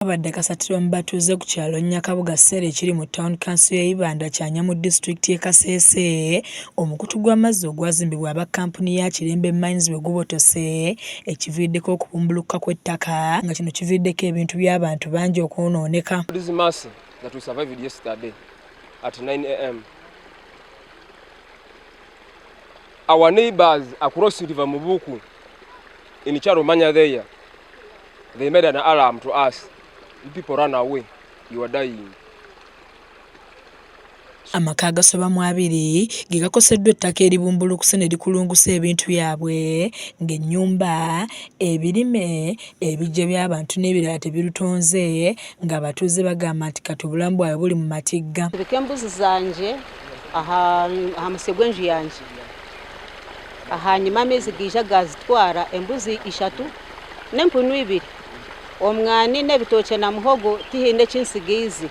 Abadde kasatiro mu batuuze ku kyalo Nyakabuga Ssere ekiri mu Town Council y'Ibanda Kyanya mu disitulikiti y'e Kasese, omukutu gw'amazzi ogwazimbibwa aba kkampuni ya Kirembe Mines bwe gubotose, ekiviiriddeko okubumbulukuka kw'ettaka nga kino kiviiriddeko ebintu by'abantu bangi okwonooneka. This mass that we survived yesterday at 9 a.m. Our neighbors across River Mubuku in Charomanya there, they made an alarm to us. People run away. You are dying. Amaka agasobamu abiri ge gakoseddwa ettaka eribumbulukuse ne likulungusa ebintu byabwe ng'ennyumba, ebirime, ebiggya by'abantu n'ebirala tebirutonze ng'abatuuze bagamba nti kati obulamu bwabwe buli mu matigga. Ntereka embuzi zanje aha musege gw'enju yanje. Ahanyuma amezi gija gazitwara embuzi 3 n'empunu 2. Omwani n'ebitooke na muhogo tihinde kinsigizi.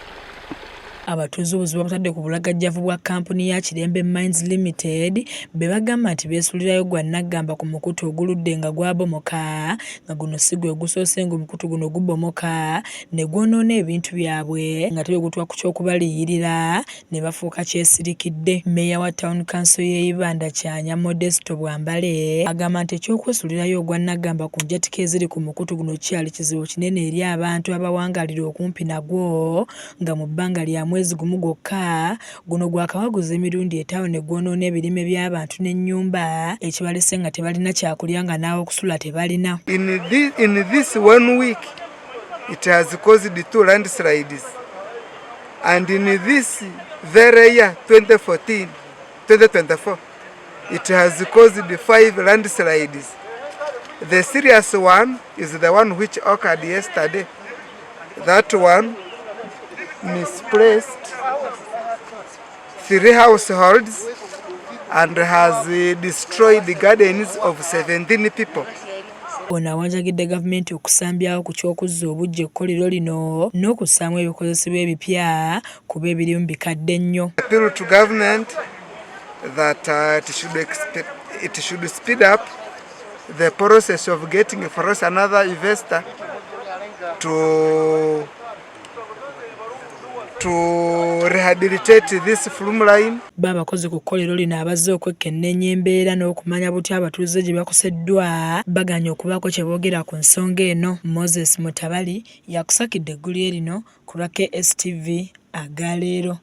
Abatuuze obuzibu bamutadde ku bulagajjavu bwa kkampuni ya Kirembe Mines Limited be bagamba nti beesuulirayo gwa naggamba ku mukutu oguludde nga gwabomoka nga guno si gwe gusoose ng'omukutu guno gubomoka ne gwonoona ebintu byabwe nga tebegutwa ku ky'okubaliyirira ne bafuuka kyesirikidde. Mmeeya wa Town Council y'Ibanda Kyanya Modesto Bwambale agamba nti eky'okwesuulirayo ogwa naggamba ku njatika eziri ku mukutu guno kyali kizibu kinene eri abantu abawangaalira okumpi nagwo nga mu bbanga lya mwezi gumu gwokka guno gwakawaguza emirundi 5 ne gwonoona ebirime by'abantu n'ennyumba ekibalese nga tebalina kyakulya nga naawe okusula tebalina. In this 1 week it has caused 2 landslides, and in this very year 2024 it has caused 5 landslides. The serious one is the one which occurred yesterday. That one misplaced 3 households and has destroyed the gardens of 17 people. Ono awanjagidde gavumenti okusambyawo ku ky'okuzza obujja ekkolero lino n'okussaamu ebikozesebwa ebipya kuba ebirimu bikadde nnyo. Appeal to government that it should speed up the process of getting for us another investor to rehabilitate this flume line. Babakozi ku kkolero lino abazze okwekenneenya embeera n'okumanya butya abatuuze gye bakoseddwa baganya okubaako kye boogera ku nsonga eno. Moses Mutabali yakusakidde eggulu lino ku lwa KSTV agaleero.